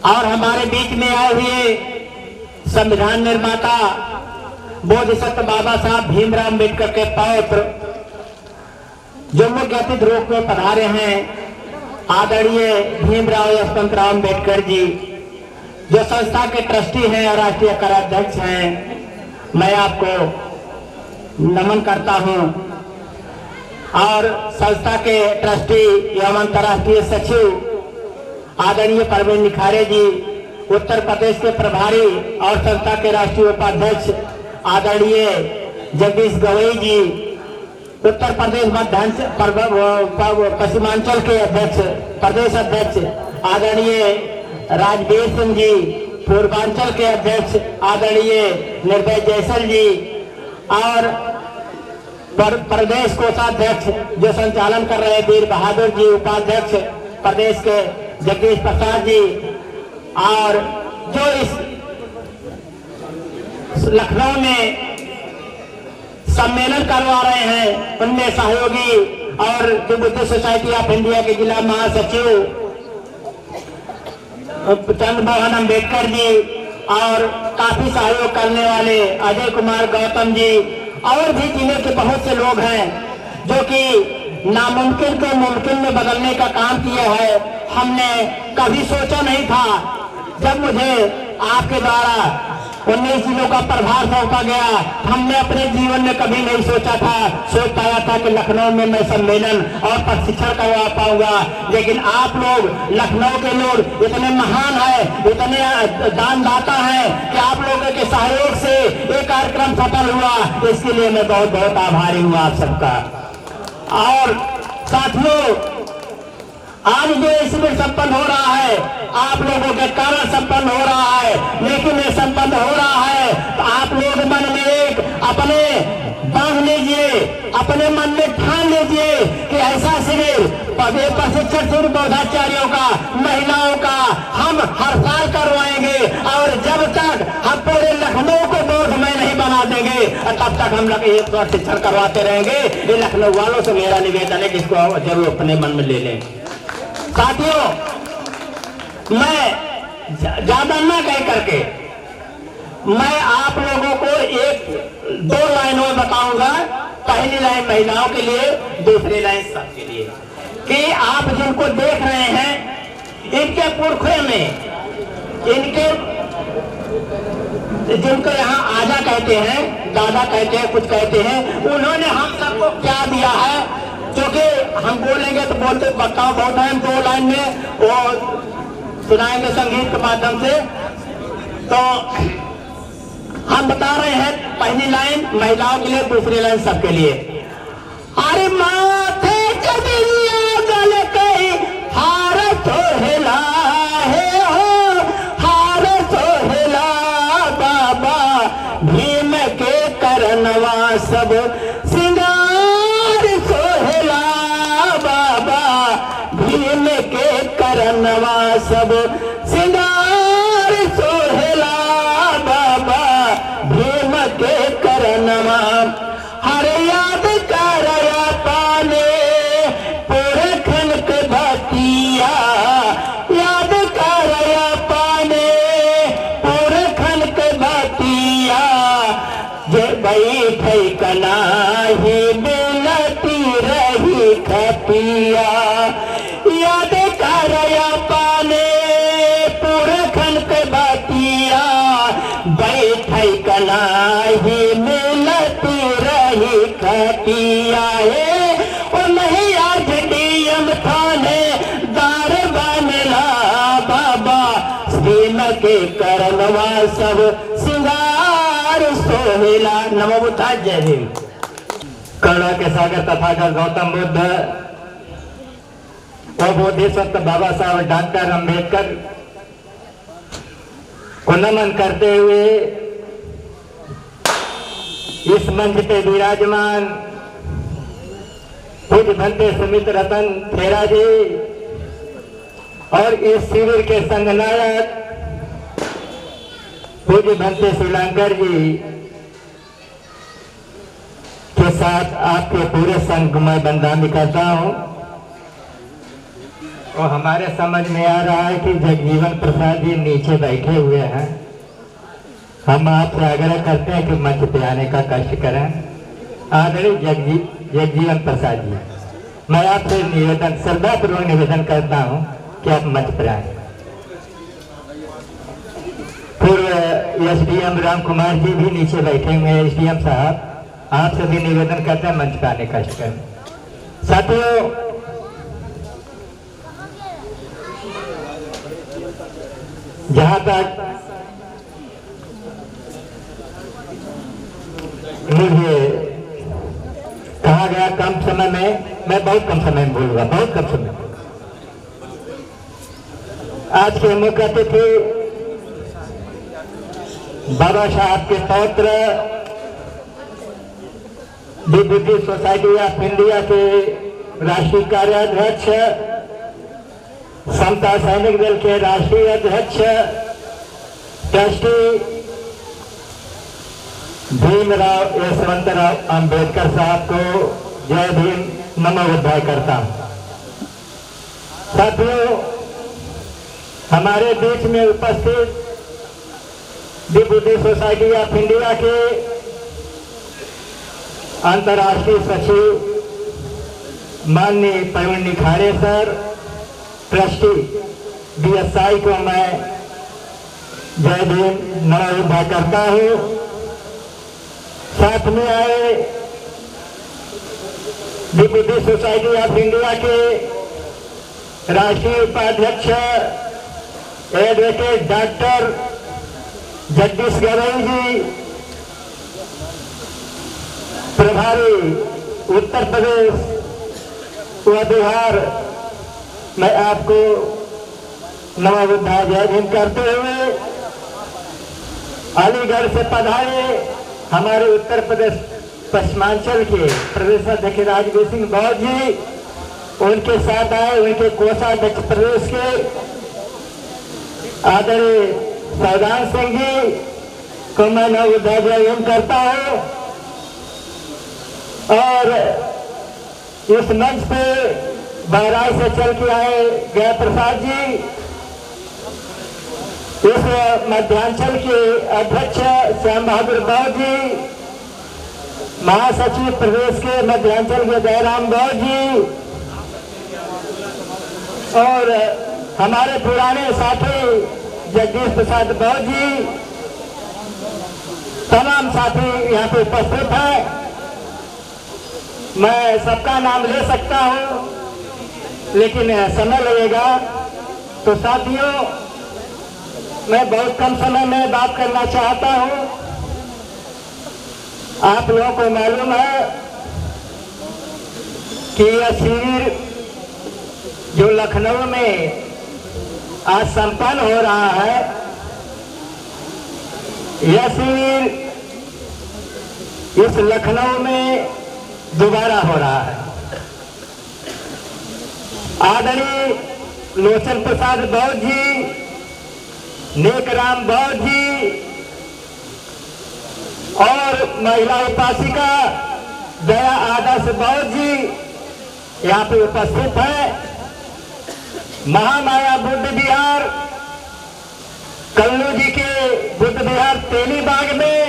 [SPEAKER 9] और हमारे बीच में आए हुए संविधान निर्माता बोधिसत्व बाबा साहब भीमराव अम्बेडकर के पौत्र जो मुख्य अतिथि रूप में पधारे हैं, आदरणीय भीमराव यशवंतराव अम्बेडकर जी, जो संस्था के ट्रस्टी हैं और राष्ट्रीय कार्याध्यक्ष हैं, मैं आपको नमन करता हूं। और संस्था के ट्रस्टी एवं अंतर्राष्ट्रीय सचिव आदरणीय परवीन निखारे जी, उत्तर प्रदेश के प्रभारी और संस्था के राष्ट्रीय उपाध्यक्ष आदरणीय जगदीश गवई जी, उत्तर प्रदेश पश्चिमांचल के अध्यक्ष प्रदेश अध्यक्ष आदरणीय राजवीर सिंह जी, पूर्वांचल के अध्यक्ष आदरणीय निर्भय जयसल जी, और प्रदेश कोषाध्यक्ष जो संचालन कर रहे वीर बहादुर जी, उपाध्यक्ष प्रदेश के जगदीश प्रसाद जी, और जो इस लखनऊ में सम्मेलन करवा रहे हैं उनमें सहयोगी और जो बुद्धिस्ट सोसाइटी ऑफ इंडिया के जिला महासचिव चंद्रमोहन अम्बेडकर जी, और काफी सहयोग करने वाले अजय कुमार गौतम जी, और भी जिले के बहुत से लोग हैं जो कि नामुमकिन को मुमकिन में बदलने का काम किया है। हमने कभी सोचा नहीं था, जब मुझे आपके द्वारा 19 जिलों का प्रभार सौंपा गया, हमने अपने जीवन में कभी नहीं सोच पाया था कि लखनऊ में मैं सम्मेलन और प्रशिक्षण करवा पाऊंगा। लेकिन आप लोग, लखनऊ के लोग इतने महान हैं, इतने दानदाता हैं कि आप लोगों के सहयोग से ये कार्यक्रम सफल हुआ। इसके लिए मैं बहुत बहुत आभारी हूँ आप सबका। और साथियों, आज जो शिविर संपन्न हो रहा है आप लोगों के कारण संपन्न हो रहा है, लेकिन ये संपन्न हो रहा है तो आप लोग मन में एक अपने बांध लीजिए, अपने मन में ठान लीजिए कि ऐसा शिविर प्रशिक्षण शिविर बौद्धाचार्यों का, महिलाओं का हम हर साल करवाएंगे। और जब तक हम पूरे लखनऊ को बौद्धमय नहीं बना देंगे तब तक हम लोग ये प्रशिक्षण करवाते रहेंगे। ये लखनऊ वालों से मेरा निवेदन है कि इसको जरूर अपने मन में ले लें। साथियों, मैं ज्यादा ना कह करके मैं आप लोगों को एक 2 लाइनों में बताऊंगा। पहली लाइन महिलाओं के लिए, दूसरी लाइन सबके लिए। कि आप जिनको देख रहे हैं इनके पुरखे में, इनके जिनको यहाँ आजा कहते हैं, दादा कहते हैं, कुछ कहते हैं, उन्होंने हम सबको क्या दिया है। क्योंकि हम बोलेंगे तो बोलते बताओ बहुत है, 2 लाइन में वो सुनाएंगे संगीत के माध्यम से। तो हम बता रहे हैं पहली लाइन महिलाओं के लिए, दूसरी लाइन सबके लिए। अरे माथे चबिया गल कई हार सोहेला है हो, हार सोहेला बाबा भीम के करनवा सब सिंगार सोहेला बाबा भीम के करनवा सब सिंगार सोहेला बाबा भीम के करनवा। हर याद करया पाने पूरे खन के भतिया, याद करया पाने पूरे खन के भतिया। जे बैठे कनाही बिलती रही खतिया, याद करया पाने पूरे खन के भतिया। बैठे कनाही मिलती रही खतिया है। और नहीं आज डीएम थाने दार बनला बाबा भीम के करनवा सब सिंगार सोहेला। नमो बुद्धाय, जय भीम। करुणा के सागर तथागत गौतम बुद्ध और बोधिसत्व बाबा साहब डॉक्टर अम्बेडकर को नमन करते हुए इस मंच पे विराजमान पूज्य भंते सुमित रतन खेरा जी और इस शिविर के संघनायक पूज्य भंते श्रीलंकर जी के साथ आपके पूरे संघ को मैं बंदामी करता हूं। और हमारे समझ में आ रहा है कि जगजीवन प्रसाद जी नीचे बैठे हुए हैं। हम आपसे आग्रह करते हैं कि मंच पे आने का कष्ट करें। आदरणीय जगजीवन प्रसाद जी, मैं आपसे निवेदन, श्रद्धापूर्वक निवेदन करता हूं कि आप मंच पर आए। पूर्व एसडीएम राम कुमार जी भी नीचे बैठे हुए हैं। एसडीएम साहब, आपसे भी निवेदन करते हैं मंच पर आने का कष्ट करें। साथियों, जहां तक मुझे कहा गया कम समय में, मैं बहुत कम समय में बोलूंगा, बहुत कम समय। आज के मुख्य अतिथि बाबा साहब के पौत्र विभूति सोसाइटी ऑफ इंडिया के राष्ट्रीय कार्याध्यक्ष, समता सैनिक दल के राष्ट्रीय अध्यक्ष ट्रस्टी भीमराव यशवंतराव अंबेडकर साहब को जय भीम, नमो बुद्धाय करता हूं। साथियों, हमारे बीच में उपस्थित विभूति सोसाइटी ऑफ इंडिया के अंतर्राष्ट्रीय सचिव माननीय प्रवीण निखारे सर, ट्रस्टी बीएसआई को मैं जय भीम, नमो बुद्धाय करता हूं। साथ में आए विभूति सोसाइटी ऑफ इंडिया के राष्ट्रीय उपाध्यक्ष एडवोकेट डॉक्टर जगदीश गवई जी, प्रभारी उत्तर प्रदेश व बिहार, मैं आपको नमो बुद्धाय जय भीम करते हुए अलीगढ़ से पधारे हमारे उत्तर प्रदेश पश्चिमांचल के प्रदेश अध्यक्ष राजवीर सिंह बौद्ध जी, उनके साथ आए उनके कोषाध्यक्ष प्रदेश के आदरणीय सौदान सिंह जी को मैं नमो बुद्धाय जय भीम करता हूँ। और इस मंच पे बहराइच से चल के आए गया प्रसाद जी इस मध्यांचल के अध्यक्ष श्याम बहादुर बाबू जी, महासचिव प्रदेश के मध्यांचल के जयराम बाबू जी और हमारे पुराने साथी जगदीश प्रसाद बाबू जी, तमाम साथी यहाँ पे उपस्थित हैं। मैं सबका नाम ले सकता हूँ लेकिन समय लगेगा, तो साथियों मैं बहुत कम समय में बात करना चाहता हूँ। आप लोगों को मालूम है कि यह शिविर जो लखनऊ में आज संपन्न हो रहा है, यह शिविर इस लखनऊ में दोबारा हो रहा है। आदरणीय लोचन प्रसाद बौद्ध जी, नेकराम बौद्ध जी और महिला उपासिका दया आदर्श बौद्ध जी यहाँ पे उपस्थित है। महामाया बुद्ध विहार कल्लू जी के बुद्ध विहार तेलीबाग में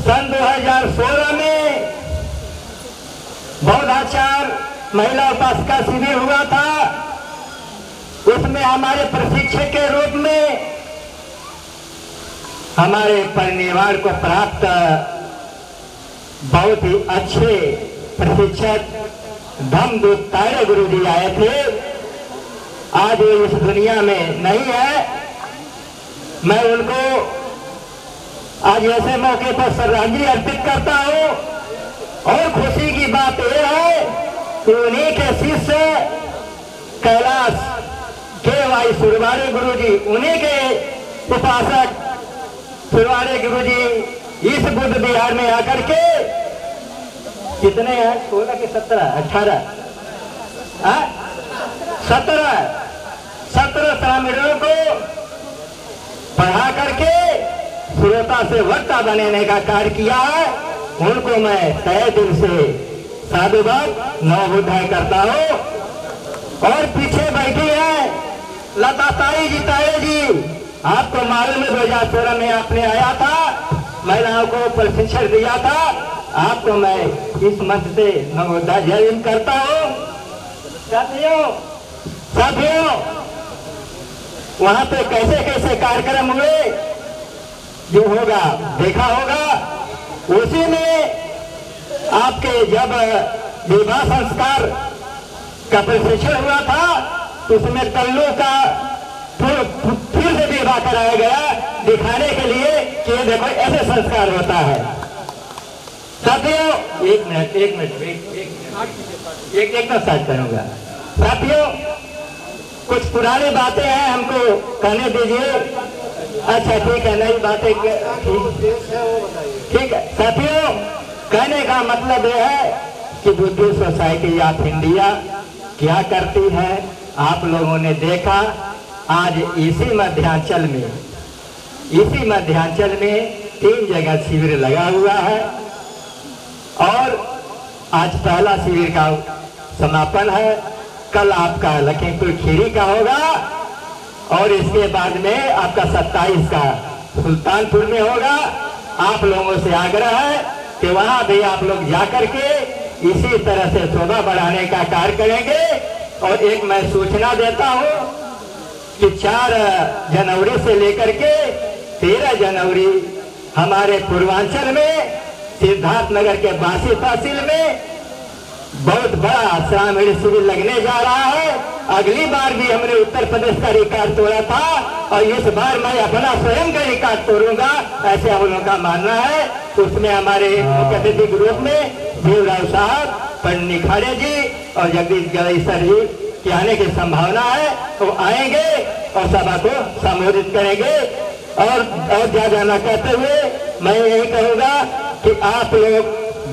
[SPEAKER 9] सन 2016 में बौद्धाचार महिला उपासिका शिविर हुआ था। उसमें हमारे प्रशिक्षक के रूप में हमारे परिनिर्वाण को प्राप्त बहुत ही अच्छे प्रशिक्षक धम्मदूत तारे गुरु जी आए थे। आज वो इस दुनिया में नहीं है। मैं उनको आज ऐसे मौके पर श्रद्धांजलि अर्पित करता हूँ और खुशी की बात यह है कि उन्हीं के शिष्य कैलाश के वाई सुरवाड़े गुरु जी, उन्हीं के उपासक सुरवाड़े गुरु जी इस बुद्ध विहार में आकर के कितने हैं, 16 के 17 18 17 श्रामीणों को पढ़ा करके श्रोता से वक्ता बनने का कार्य किया है। उनको मैं तहे दिल से साधुवाद नवबुद्धाय करता हूँ। और पीछे बैठी है लता ताई जी, ताई जी आपको मालूम है 2016 में आपने आया था, महिलाओं को प्रशिक्षण दिया था। आपको मैं इस मंच से नवोदय जय करता हूँ। साथियों वहां पे कैसे कैसे कार्यक्रम हुए जो होगा देखा होगा। उसी में आपके जब विवाह संस्कार का प्रशिक्षण हुआ था तो उसमें कल्लू का फिर से विवाह कराया गया, दिखाने के लिए कि देखो ऐसे संस्कार होता है। साथियों एक मिनट एक स्टार्ट करूंगा। साथियों कुछ पुरानी बातें हैं, हमको कहने दीजिए। अच्छा ठीक है, नई बातें ठीक है। साथियों कहने का मतलब यह है कि बुद्धिस्ट सोसाइटी ऑफ इंडिया क्या करती है। आप लोगों ने देखा आज इसी मध्यांचल में 3 जगह शिविर लगा हुआ है और आज पहला शिविर का समापन है। कल आपका लखीमपुर खीरी का होगा और इसके बाद में आपका 27 का सुल्तानपुर में होगा। आप लोगों से आग्रह है कि वहां भी आप लोग जाकर के इसी तरह से शोभा बढ़ाने का कार्य करेंगे। और एक मैं सूचना देता हूं कि 4 जनवरी से लेकर के 13 जनवरी हमारे पूर्वांचल में सिद्धार्थनगर के बासी तहसील में बहुत बड़ा श्रामीण शिविर लगने जा रहा है। अगली बार भी हमने उत्तर प्रदेश का रिकॉर्ड तोड़ा था और इस बार मैं अपना स्वयं का रिकॉर्ड तोड़ूंगा, ऐसे हम लोगों का मानना है। उसमें हमारे मुख्य अतिथि ग्रुप में भीमराव साहब, पंडित निखाड़े जी और जगदीश गणेश्वर जी के आने की संभावना है। तो आएंगे और सभा को संबोधित करेंगे। और ज्यादा न कहते हुए मैं यही कहूंगा कि आप लोग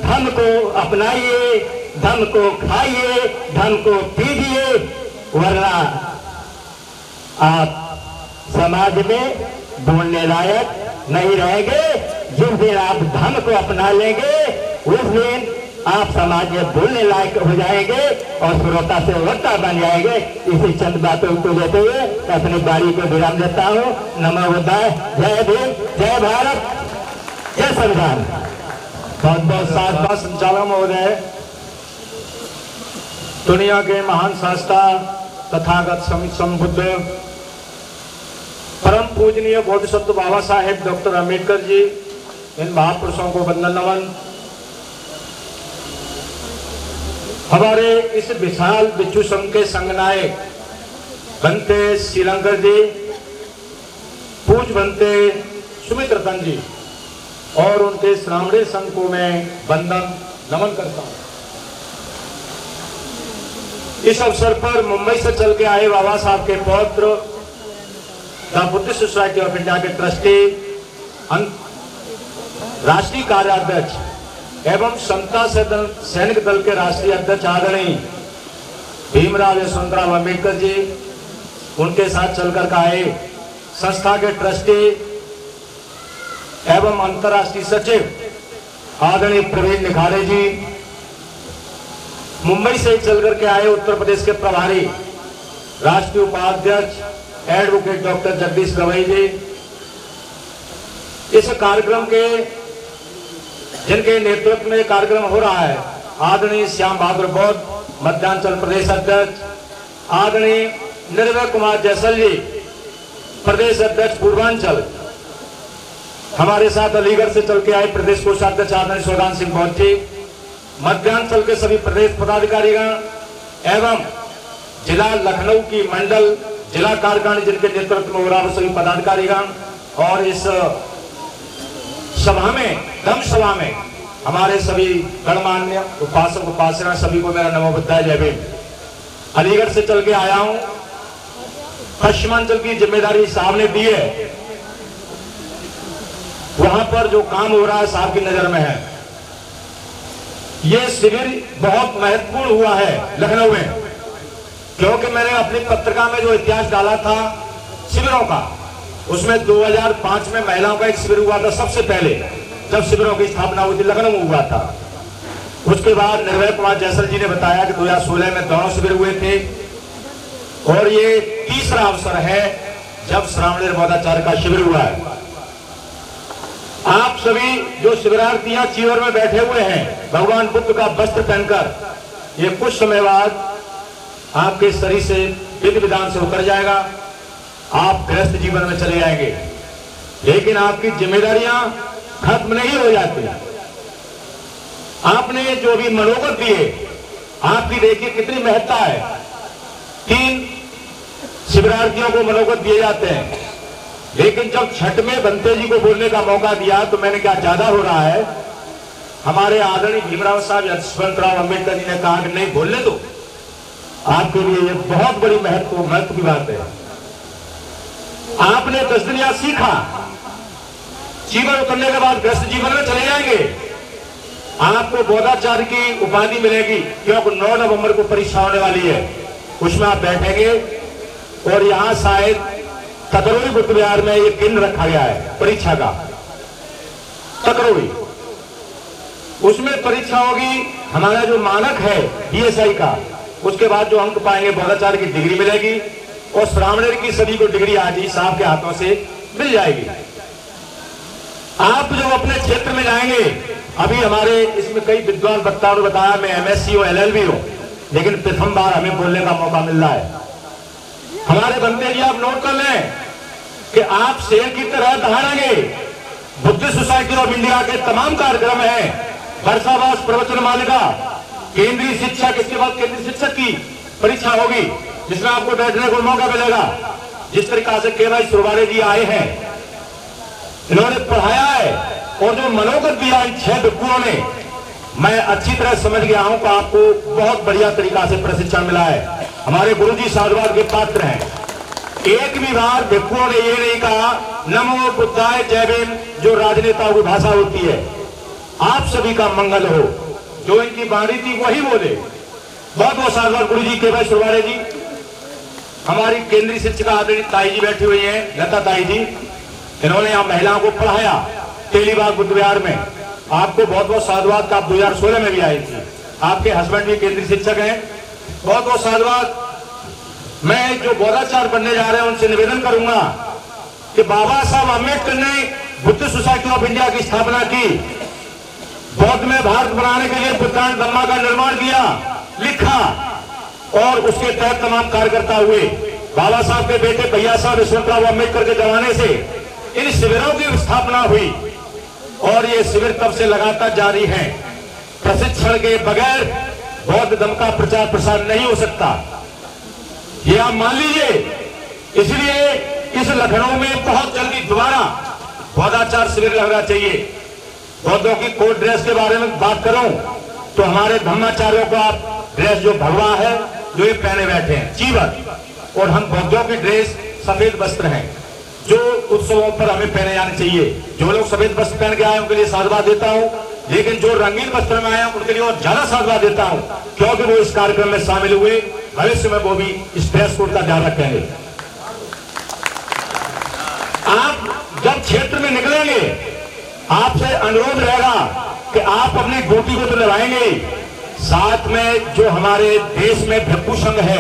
[SPEAKER 9] धर्म को अपनाइए, धर्म को खाइए, धर्म को पीजिए, वरना आप समाज में बोलने लायक नहीं रहेंगे। जिस दिन आप धर्म को अपना लेंगे उस दिन आप समाज में बोलने लायक हो जाएंगे और श्रोता से वक्ता बन जाएंगे। इसी चंद बातों को लेते हुए अपनी बारी को विराम देता हूँ। नमो बुद्धाय, जय भीम, जय भारत, जय संविधान। बहुत बहुत साधुवाद संचालक महोदय, दुनिया के महान शास्त्रा तथागत संबुद्ध परम पूजनीय बोधिसत्व बाबा साहेब डॉक्टर अम्बेडकर जी, इन महापुरुषों को वंदन नमन। हमारे इस विशाल बिच्छू संघ के संघनायक बनते श्रीलंकर जी, पूज बनते सुमित रतन जी और उनके श्रावणी संघ को मैं वंदन नमन करता हूं। इस अवसर पर मुंबई से चल के आए बाबा साहब के पौत्र, the Buddhist society of India के ट्रस्टी, राष्ट्रीय कार्याध्यक्ष एवं समता सैनिक दल के राष्ट्रीय अध्यक्ष आदरणीय भीमराव यशवंतराव अम्बेडकर जी, उनके साथ चलकर आए संस्था के ट्रस्टी एवं अंतर्राष्ट्रीय सचिव आदरणीय प्रवीण निखारे जी, मुंबई से चलकर के आए उत्तर प्रदेश के प्रभारी राष्ट्रीय उपाध्यक्ष एडवोकेट डॉक्टर जगदीश गवई जी, इस कार्यक्रम के जिनके नेतृत्व में कार्यक्रम हो रहा है आदरणीय श्याम बहादुर बौद्ध मध्यांचल प्रदेश अध्यक्ष, आदरणीय निर्भय कुमार जैसल जी प्रदेश अध्यक्ष पूर्वांचल, हमारे साथ अलीगढ़ से चल के आए प्रदेश कोषाध्यक्ष आदरणीय सौदान सिंह बौद्ध जी, मध्यांचल के सभी प्रदेश पदाधिकारीगण एवं जिला लखनऊ की मंडल जिला कार्यकारिणी जिनके नेतृत्व में हो रहा है सभी पदाधिकारीगण, और इस सभा में धम्म सभा में हमारे सभी गणमान्य उपासक उपासना सभी को मेरा नमो बुद्धाय जय भीम। अलीगढ़ से चल के आया हूं, पश्चिमांचल की जिम्मेदारी साहब ने दी है, वहां पर जो काम हो रहा है साहब की नजर में है। ये शिविर बहुत महत्वपूर्ण हुआ है लखनऊ में, क्योंकि मैंने अपनी पत्रिका में जो इतिहास डाला था शिविरों का, उसमें 2005 में महिलाओं का एक शिविर हुआ था सबसे पहले, जब शिविरों की स्थापना हुई थी लखनऊ में हुआ था। उसके बाद निर्भय कुमार जैसल जी ने बताया कि 2016 में दोनों शिविर हुए थे, और ये तीसरा अवसर है जब श्रावणी बौद्धाचार्य का शिविर हुआ है। आप सभी जो शिविरार्थियां चीवर में बैठे हुए हैं भगवान बुद्ध का वस्त्र पहनकर, ये कुछ समय बाद आपके शरीर से विधि विधान से उतर जाएगा, आप गृहस्थ जीवन में चले जाएंगे, लेकिन आपकी जिम्मेदारियां खत्म नहीं हो जाती। आपने जो भी मनोगत दिए, आपकी देखिए कितनी महत्ता है। 3 शिविरार्थियों को मनोगत दिए जाते हैं, लेकिन जब छठ में बनते जी को बोलने का मौका दिया तो मैंने क्या ज्यादा हो रहा है, हमारे आदरणीय भीमराव साहब यशवंतराव अम्बेडकर जी ने कहा कि नहीं बोलने दो, आपके लिए ये बहुत बड़ी महत्व की बात है। आपने 10 दिन यहां सीखा, जीवन उतरने के बाद गृहस्थ जीवन में चले जाएंगे, आपको बौद्धाचार्य की उपाधि मिलेगी, क्योंकि 9 नवंबर को परीक्षा होने वाली है, उसमें आप बैठेंगे। और यहां शायद तकरोई बुद्ध विहार में एक केंद्र रखा गया है परीक्षा का, तकरोई, उसमें परीक्षा होगी। हमारा जो मानक है बीएसआई का, उसके बाद जो अंक पाएंगे बौद्धाचार्य की डिग्री मिलेगी, और श्रावणी की सभी को डिग्री आज ही साहब के हाथों से मिल जाएगी। आप जब अपने क्षेत्र में जाएंगे, अभी हमारे इसमें कई विद्वान वक्ताओं ने बताया मैं एमएससी हूं, एलएलबी हूं, लेकिन प्रथम बार हमें बोलने का मौका मिल रहा है। हमारे बनते जी आप नोट कर लें कि आप शेर की तरह दहाड़ेंगे। बुद्धिस्ट सोसाइटी ऑफ इंडिया के तमाम कार्यक्रम हैं, वर्षावास प्रवचन मालिका, केंद्रीय शिक्षक, इसके बाद केंद्रीय शिक्षक की परीक्षा होगी जिसमें आपको बैठने को मौका मिलेगा। जिस तरीका से केवल सुरवारे जी आए हैं, इन्होंने पढ़ाया है, और जो मनोगत दिया इन 6 भिक्षुओं ने, मैं अच्छी तरह समझ गया हूं कि आपको बहुत बढ़िया तरीका से प्रशिक्षण मिला है। हमारे गुरुजी साधुवाद के पात्र हैं। एक भी बार भिक्षुओं ने ये नहीं कहा नमो बुद्धाय जय भीम, जो राजनेताओं की भाषा होती है। आप सभी का मंगल हो, जो इनकी वाणी थी वही बोले। बहुत बहुत साधुवाद गुरु जी के भाई सुरवारे जी। हमारी केंद्रीय शिक्षिका आदरणीय ताई जी बैठी हुई हैं, लता ताई जी, इन्होंने यहाँ महिलाओं को पढ़ाया तेलीबाग बुद्ध विहार में। आपको बहुत बहुत साधुवाद, आप 2016 में भी आई थी। आपके हस्बैंड भी केंद्रीय शिक्षक हैं, बहुत बहुत साधुवाद।
[SPEAKER 8] मैं जो बौद्धाचार्य बनने जा रहे हैं उनसे निवेदन करूंगा कि बाबा साहब अम्बेडकर ने बुद्धिस्ट सोसाइटी ऑफ इंडिया की स्थापना की, बौद्ध में भारत बनाने के लिए बुद्धान धम्मा का निर्माण किया, लिखा और उसके तहत तमाम कार्यकर्ता हुए। बाबा साहब के बेटे भैया साहब यशवंतराव अम्बेडकर के जमाने से इन शिविरों की स्थापना हुई और ये शिविर तब से लगातार जारी है। प्रशिक्षण के बगैर बौद्ध धर्म का प्रचार प्रसार नहीं हो सकता, ये आप मान लीजिए। इसलिए इस लखनऊ में बहुत जल्दी दोबारा बौद्धाचार शिविर लगना चाहिए। बौद्धों की कोड ड्रेस के बारे में बात करूं तो हमारे धम्माचार्यों का ड्रेस जो भगवा है जो ये पहने बैठे हैं चीवर, और हम बौद्धों की ड्रेस सफेद वस्त्र हैं जो उत्सवों पर हमें पहने जाने चाहिए। जो लोग सफेद वस्त्र पहन के आए उनके लिए साधुवाद देता हूं, लेकिन जो रंगीन वस्त्र में आए उनके लिए और ज्यादा साधुवाद देता हूं क्योंकि वो इस कार्यक्रम में शामिल हुए। भविष्य में वो भी इस ड्रेस कोड का ध्यान रखेंगे। आप जब क्षेत्र में निकलेंगे आपसे अनुरोध रहेगा कि आप अपनी ड्यूटी को तो निभाएंगे, साथ में जो हमारे देश में भिक्षु संघ है,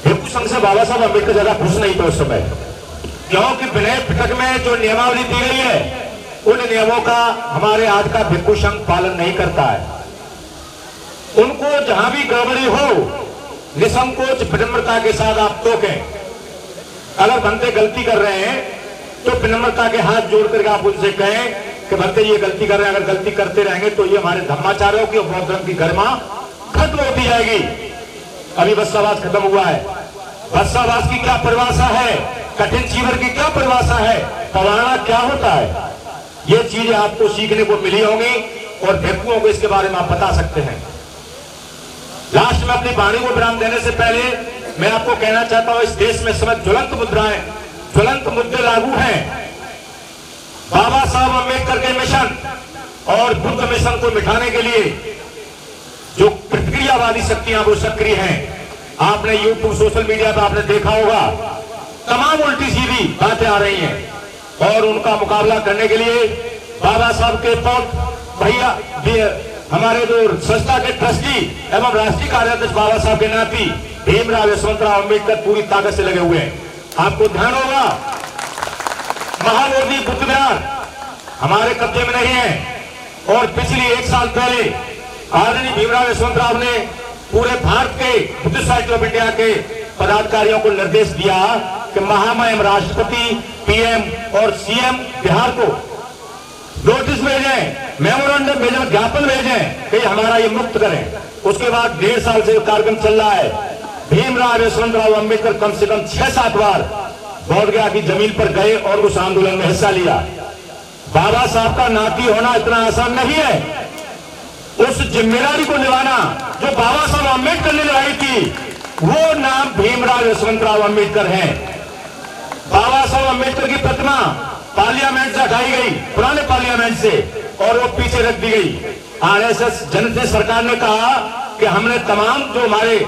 [SPEAKER 8] भिक्षु संघ से बाबा साहब अम्बेडकर ज्यादा खुश नहीं थे उस समय, क्योंकि विनय पिटक में जो नियमावली दी गई है उन नियमों का हमारे आज का भिक्षु संघ पालन नहीं करता है। उनको जहां भी गड़बड़ी हो निसंकोच विनम्रता के साथ आप टोकें। अगर बंदे गलती कर रहे हैं तो विनम्रता के हाथ जोड़ करके आप उनसे कहें कि बंदे ये गलती कर रहे हैं, अगर गलती करते रहेंगे तो ये हमारे धर्माचार्यों की और बौद्ध धर्म की गरिमा खत्म होती जाएगी। अभी बस्सावास खत्म हुआ है, बस्सावास की क्या परिभाषा है, कठिन चीवर की क्या परिभाषा है, पवाना क्या होता है, ये चीजें आपको सीखने को मिली होंगी और भिक्षुओं को इसके बारे में आप बता सकते हैं। लास्ट में अपनी वाणी को विराम देने से पहले मैं आपको कहना चाहता हूं, इस देश में समय ज्वलंत मुद्दे लागू हैं। बाबा साहब अम्बेडकर के मिशन और बुद्ध मिशन को मिटाने के लिए जो प्रतिक्रियावादी शक्तियां वो सक्रिय हैं। आपने यूट्यूब सोशल मीडिया पर आपने देखा होगा, तमाम उल्टी सीधी बातें आ रही हैं और उनका मुकाबला करने के लिए बाबा साहब के भैया हमारे जो संस्था के ट्रस्टी एवं राष्ट्रीय कार्याध्यक्ष बाबा साहब के नाती भीमराव यशवंतराव अम्बेडकर पूरी ताकत से लगे हुए हैं। आपको ध्यान होगा महाबोधि बुद्ध विहार हमारे कब्जे में नहीं है और पिछली 1 साल पहले आदरणीय भीमराव यशवंतराव ने पूरे भारत के बुद्धिस्ट सोसाइटी ऑफ इंडिया के पदाधिकारियों को निर्देश दिया कि महामहिम राष्ट्रपति, पीएम और सीएम बिहार को नोटिस भेजें, मेमोरेंडम भेजें, ज्ञापन भेजें कि हमारा ये मुक्त करें। उसके बाद 1.5 साल से कार्यक्रम चल रहा है। भीमराव यशवंतराव अम्बेडकर कम से कम 6-7 बार बोध गया की जमीन पर गए और उस आंदोलन में हिस्सा लिया। बाबा साहब का नाती होना इतना आसान नहीं है। उस जिम्मेदारी को निभाना जो बाबा साहब अम्बेडकर ने निभाई थी, वो नाम भीमराव यशवंतराव अम्बेडकर है। बाबा साहब अम्बेडकर की प्रतिमा पार्लियामेंट से हटाई गई, पुराने पार्लियामेंट से, और वो पीछे रख दी गई। आरएसएस जनता सरकार ने कहा कि हमने तमाम जो हमारे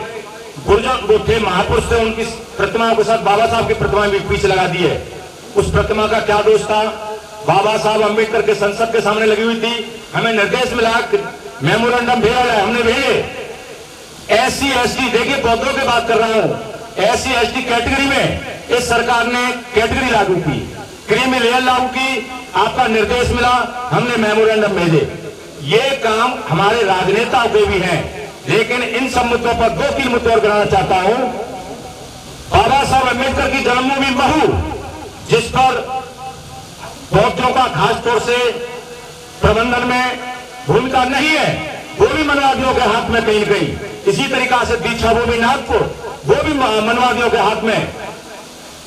[SPEAKER 8] गुरुजन वो थे, महापुरुष थे, उनकी प्रतिमाओं के साथ बाबा साहब की प्रतिमा भी पीछे लगा दी है। उस प्रतिमा का क्या दोष था? बाबा साहब अम्बेडकर के संसद के सामने लगी हुई थी। हमें निर्देश मिला, मेमोरेंडम भेजा जाए, हमने भेजे। SC ST, देखिए बौद्धों की बात कर रहा हूं, SC ST कैटेगरी में इस सरकार ने कैटेगरी लागू की, क्रीमी लेयर लागू की, आपका निर्देश मिला, हमने मेमोरेंडम भेजे। ये काम हमारे राजनेताओं के भी हैं, लेकिन इन सब मुद्दों पर 2-3 मुद्दे और कराना चाहता हूं। बाबा साहब अम्बेडकर की जन्मभूमि महू, जिस पर बौद्धों का खासतौर से प्रबंधन में भूमिका नहीं है, वो भी मनवादियों के हाथ में कहीं कहीं। इसी तरीका से दीक्षा भूमि नागपुर, वो भी मनवादियों के हाथ में।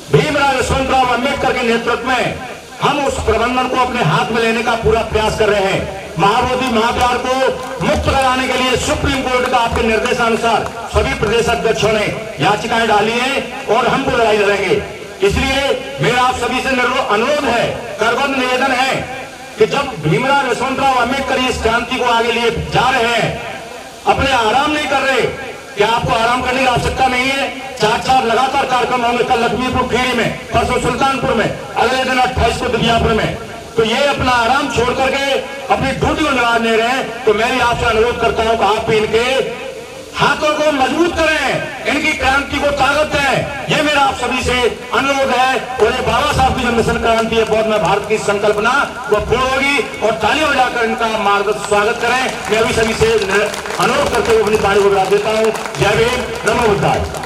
[SPEAKER 8] भीमराव यशवंतराव अम्बेडकर के नेतृत्व में हम उस प्रबंधन को अपने हाथ में लेने का पूरा प्रयास कर रहे हैं। महाबोधि महाविहार को मुक्त कराने के लिए सुप्रीम कोर्ट का आपके निर्देशानुसार सभी प्रदेश अध्यक्षों ने याचिकाएं डाली हैं और हम वो लड़ाई लड़ेंगे। इसलिए मेरा आप सभी से अनुरोध है, करबद्ध निवेदन है कि जब भीमराव यशवंतराव अम्बेडकर इस क्रांति को आगे लिए जा रहे हैं, अपने आराम नहीं कर रहे, क्या आपको आराम करने की आवश्यकता नहीं है? 4 लगातार कार्यक्रम होंगे, कल लक्ष्मीपुर खीरी में, परसों सुल्तानपुर में, अगले दिन 28 को दिव्यापुर में। तो ये अपना आराम छोड़ करके अपनी ड्यूटी को निभा ले रहे हैं। तो मैं भी आपसे अनुरोध करता हूं कि आप भी इनके हाथों को मजबूत करें, इनकी क्रांति को ताकत है। ये मेरा आप सभी से अनुरोध है। और ये बाबा साहब की जो मिशन क्रांति है बहुत में भारत की संकल्पना वो पूर्ण होगी और ताली बजाकर इनका मार्गदर्शन स्वागत करें। मैं अभी सभी से अनुरोध करते हुए अपनी ताली को बजा देता हूँ। जय भीम, नमो बुद्धाय।